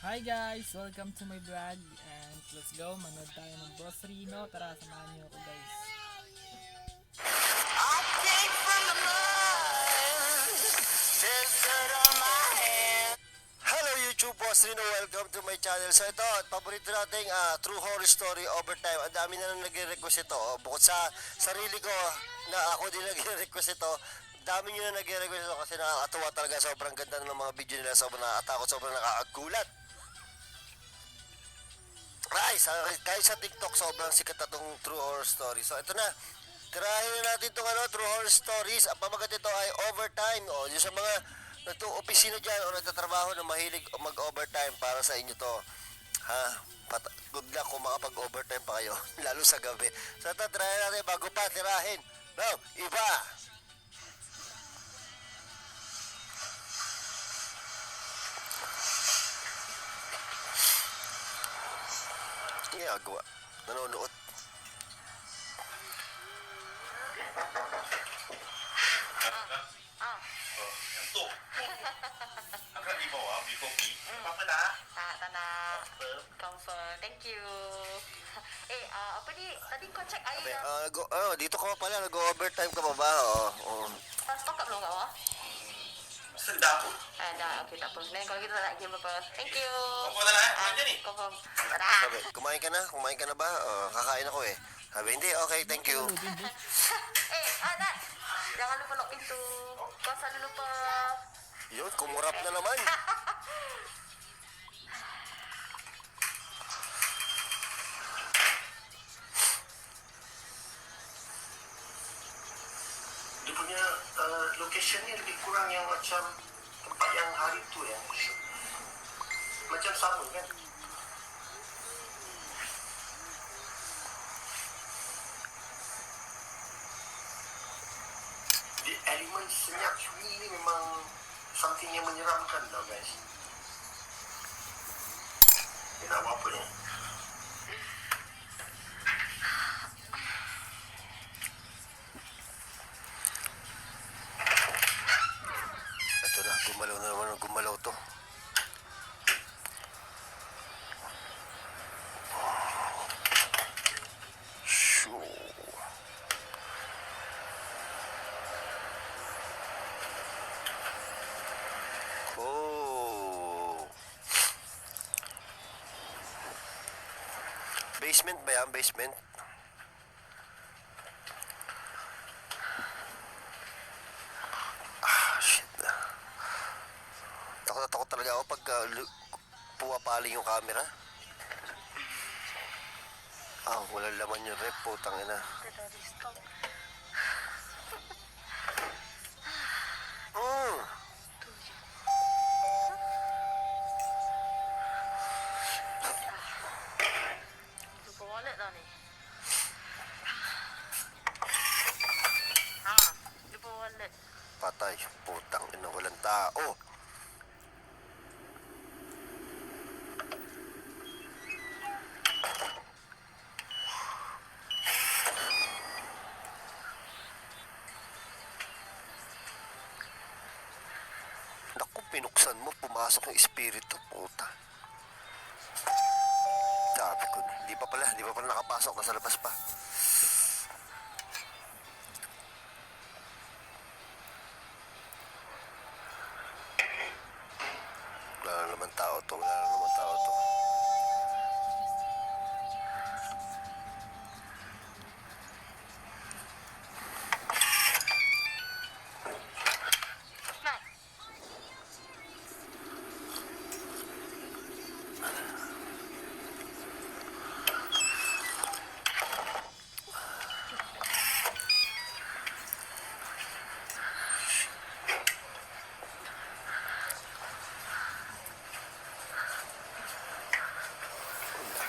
Hi guys! Welcome to my vlog and let's go, manood tayo ng Boss Rino. Tara, samahan niyo ako guys. Hello YouTube, Boss Rino. Welcome to my channel. So ito, paborito nating True Horror Story Overtime. Ang dami na nang nagre-request ito. Bukod sa sarili ko na ako din nagre-request ito, dami nyo na nagre-request ito kasi nakakatuwa talaga. Sobrang ganda ng mga video nila. Sobrang nakakatakot, sobrang nakakagulat. Ay, kahit sa TikTok, sobrang sikat na itong True Horror Story. So ito na, tirahin na natin itong True Horror Stories. Ang pamagat ito ay overtime. O, yung sa mga nagto-opisina dyan o nagtatrabaho na mahilig mag-overtime, para sa inyo to. Ha? Good luck kung makapag-overtime pa kayo, lalo sa gabi. So ito, tirahin natin bago pa tirahin. Now, iba! Ginagawa. Nanonood. Ito. Ang kalimaw BKP. Apa na? Tak na. Confirm. Confirm. Thank you. Apa ni? Tadi kau check air Sabi, dah. dito ka pa pala, nag-overtime ka pa ba? Stock up belum kau? Sedap. Dah. Okay, tak apa. Then kalau kita tak nak game apa. Thank you. Confirm na lang. Nandiyan eh. Confirm. Dah. Sabi, kumain ka na? Kumain ka na ba? Kakain ako eh. Sabi, hindi, okay, thank you. Nat. Jangan lupa lock pintu. Kau selalu lupa. Yun, kumurap na naman. Dia punya location ni lebih kurang yang macam tempat yang hari tu yang macam sama kan. Di elemen senyap sunyi ni memang something yang menyeramkan tau guys. Dia nak buat apa ni? Ito na, gumalaw na naman, gumalaw to. Shoo. Oh. Basement ba yan? Basement? Shit. Takot na takot talaga ako pag pumapaling yung camera. Walang laman yung rep, putang ina. Mm. Lupa wallet dah ni. Lupa wallet. Patay, putang ina, walang tao. Naku, pinuksan mo, pumasok yung espiritu, puta. Sabi ko, di pa pala nakapasok, nasa labas pa. Wala na naman tao to, wala na naman tao to. Nat.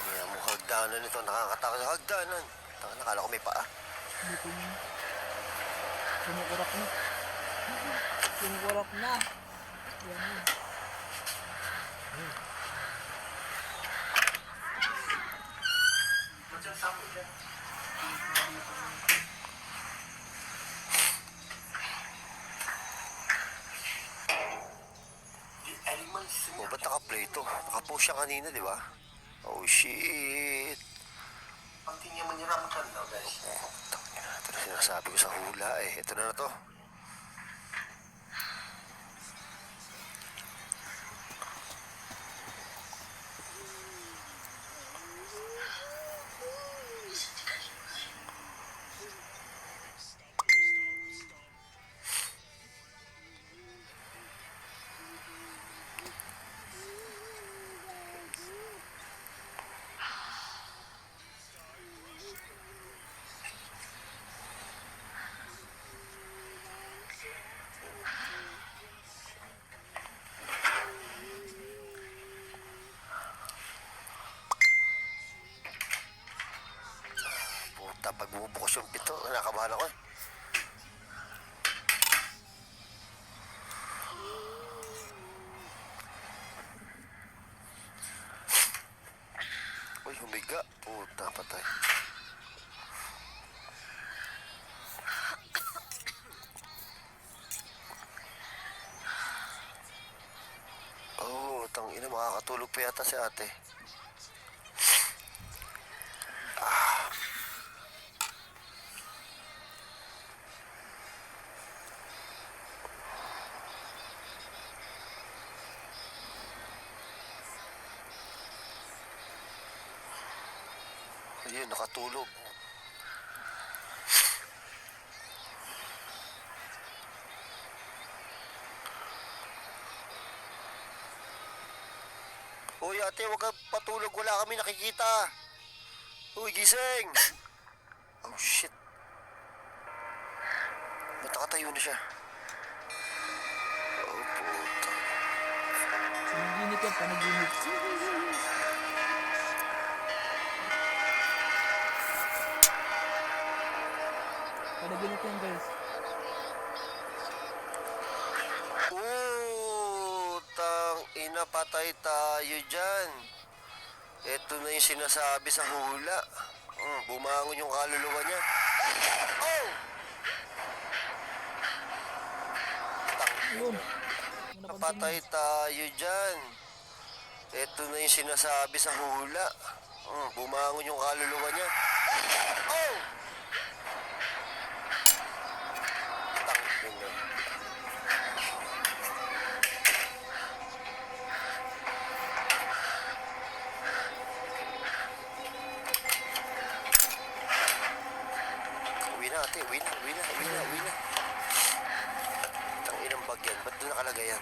Kaya mo hagdanan ito, nakakatakot sa hagdanan. Nakala ko may paa. Hindi ko na. Kumukurak na. Kumukurak na. Yan na. Macam sama kan. Di elemen semua Oh, ba't naka-play to? Naka-post siya kanina, di ba? Oh, shit. Pati niya menyeramkan tau guys. Tangina, ito na sinasabi ko sa hula eh. Ito na to. Puta, pag bumubukas yung pito, nakabahan ako eh. Uy, humiga. Puta, patay. Oh, tangina, makakatulog pa yata si ate. Ayun, nakatulog. Uy, ate, huwag kang patulog. Wala kami nakikita. Uy, gising! Oh, shit. Ba't nakatayo na siya? Oh, puta. Panaginip yan, panaginip. Panaginip yan, guys. Tang ina, patay tayo dyan. Ito na yung sinasabi sa hula. Bumangon yung kaluluwa niya. Oh! Yun. Napatay tayo dyan. Ito na yung sinasabi sa hula. Bumangon yung kaluluwa niya. Oh! Tangina. Uwi na ate, uwi na. Tanginang bagyan, ba't doon nakalagay yan?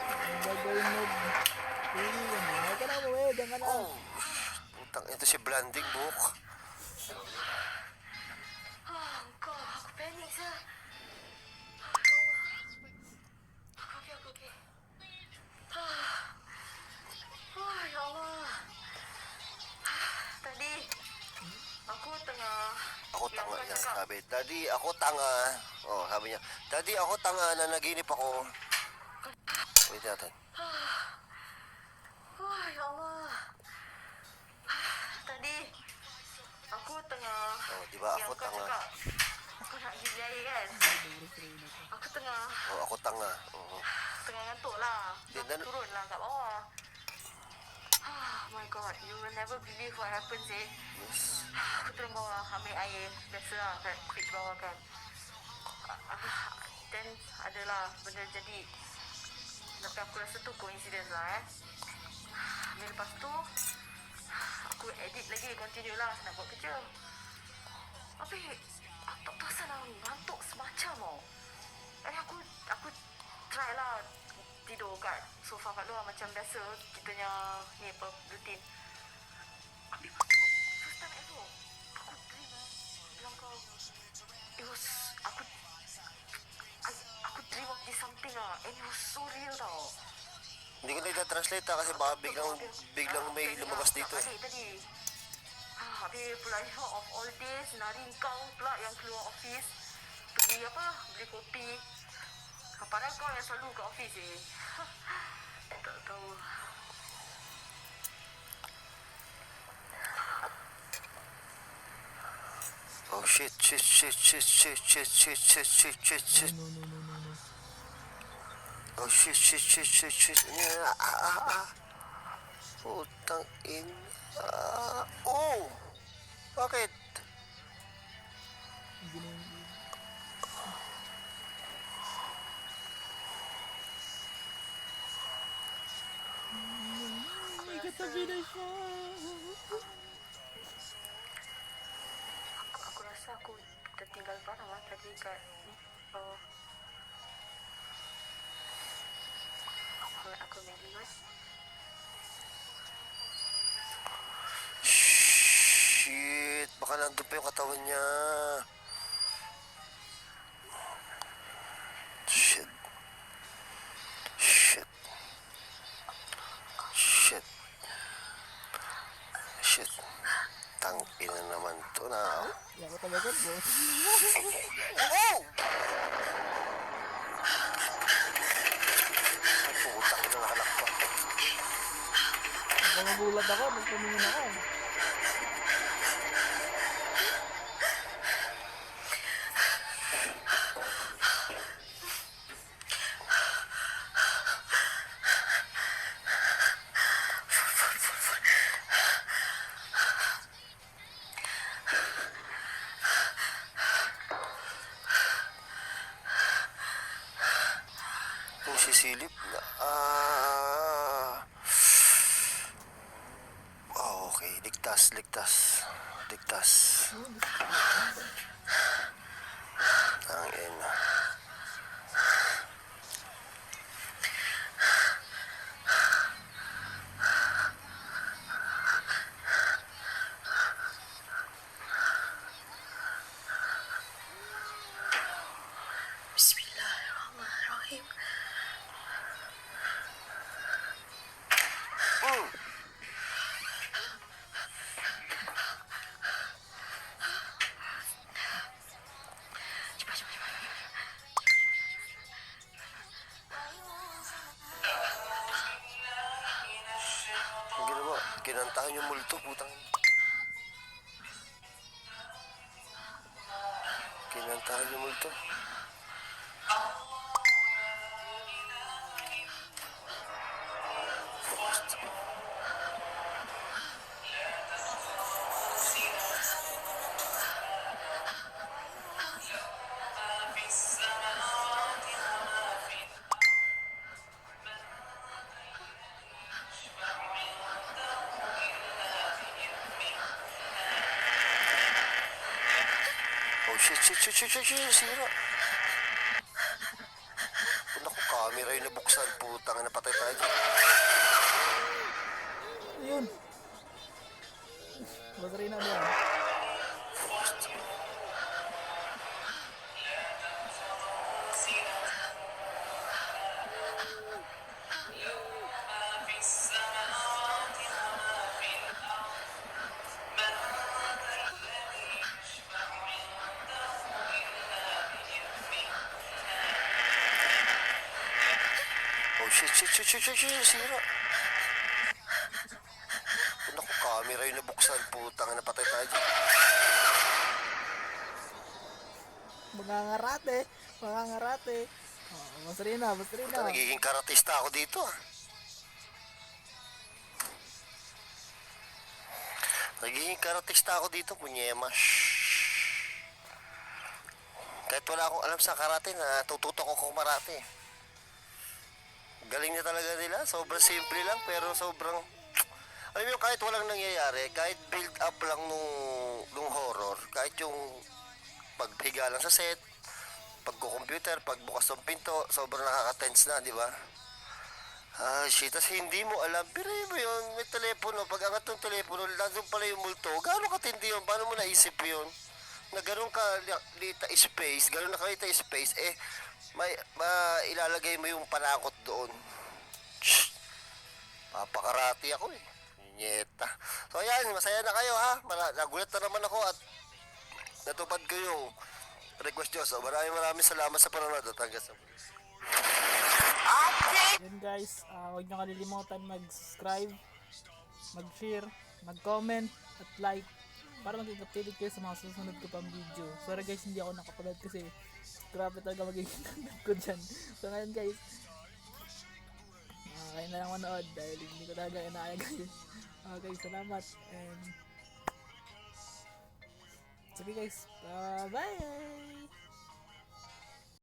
Ang gagawin mo. Huwag ka na umuwi, diyan ka na. Oh! Putang, ito si Blanding Book. Kau, aku panik sah. Okey. Ya Allah. Tadi aku tengah Ako yang tanga kau niya, cakap. sabi. Daddy, ako tanga. Oh, sabi niya. Daddy, ako tanga na naginip ako. Wait natin. Ya Allah. Tadi aku tengah Oh, di ba ako yang kau tanga? cakap. Aku nak pergi air kan. Aku tengah Oh, ako tanga. Oo. tengah ngantuk lah. Dia Aku dan- turun lah kat bawah. Oh my god, you will never believe what happens eh. Yes. Aku turun bawah ambil air. Biasa lah kat fridge bawah kan. Then adalah benda jadi. Tapi aku rasa tu coincidence lah eh. Dan lepas tu aku edit lagi, continue lah nak buat kerja. Tapi aku tak pasal lah ngantuk semacam tau. Dan aku try lah tidur kat sofa kat luar macam biasa kitanya ni apa rutin. Tapi lepas tu first time ever aku dream bilang kau it was aku dream of this something and it was so real tau. Hindi ko na ita-translate kasi baka biglang may lumabas dito eh. Tadi. Habis pula of all this, nari kau pula yang keluar office. Pergi apa, beli kopi. Padahal kau yang selalu kat office eh. Tak tahu. Oh shit. Oh, shit. Putang in. Oh! Bakit? Hindi na yung... May katabi na siya. Aku rasa aku tertinggal barang lah tadi kat ni. Aku Maggie mas. Shit! Baka nandun pa yung katawan niya. Shit. Tangina naman to na. Yan ko talaga, boss. Oh! Putang ina, nakalak pa. Magugulat ako, nagpamingin ako. Kung sisilip na, oh, okay, ligtas. Ang ina. Bismillahirrahmanirrahim. Ang ginawa, kinantahan yung multo, putang. Kinantahan yung multo. Oh, shit, sira. Oh, naku, camera yung nabuksan, putang, napatay tayo dyan. Ayun. Basarina na yan. Oh, shit, sira. Oh, naku, camera yung nabuksan, putang, napatay tayo dyan. Mangangarate. Oh, basarina. Puta, nagiging karatista ako dito, ah. Nagiging karatista ako dito, punyema. Kahit wala akong alam sa karate, natututo ko kumarate. Galing na talaga nila, sobrang simple lang, pero sobrang... Alam mo, kahit walang nangyayari, kahit build up lang nung horror, kahit yung paghiga lang sa set, pagko-computer, pagbukas ng pinto, sobrang nakaka-tense na, di ba? Shit, tas hindi mo alam, pero mo yun, may telepono, pag angat ng telepono, nandun pala yung multo, gano'ng katindi yun, paano mo naisip yun? Na gano'ng kalita space, gano'ng nakalita space, ilalagay mo yung panakot doon. Shh! Papakarati ako eh. Nyeta. So ayan, masaya na kayo ha. Nagulat na naman ako at natupad ko yung request nyo. So maraming salamat sa panonood at hanggang sa muli. Yan guys, huwag nyo kalilimutan mag-subscribe, mag-share, mag-comment, at like para maging updated kayo sa mga susunod ko pang video. Sorry guys, hindi ako nakapagod kasi grabe talaga magiging content ko dyan. So ngayon guys, kayo na lang manood dahil hindi ko talaga inaya guys. Okay, salamat and sige guys, bye!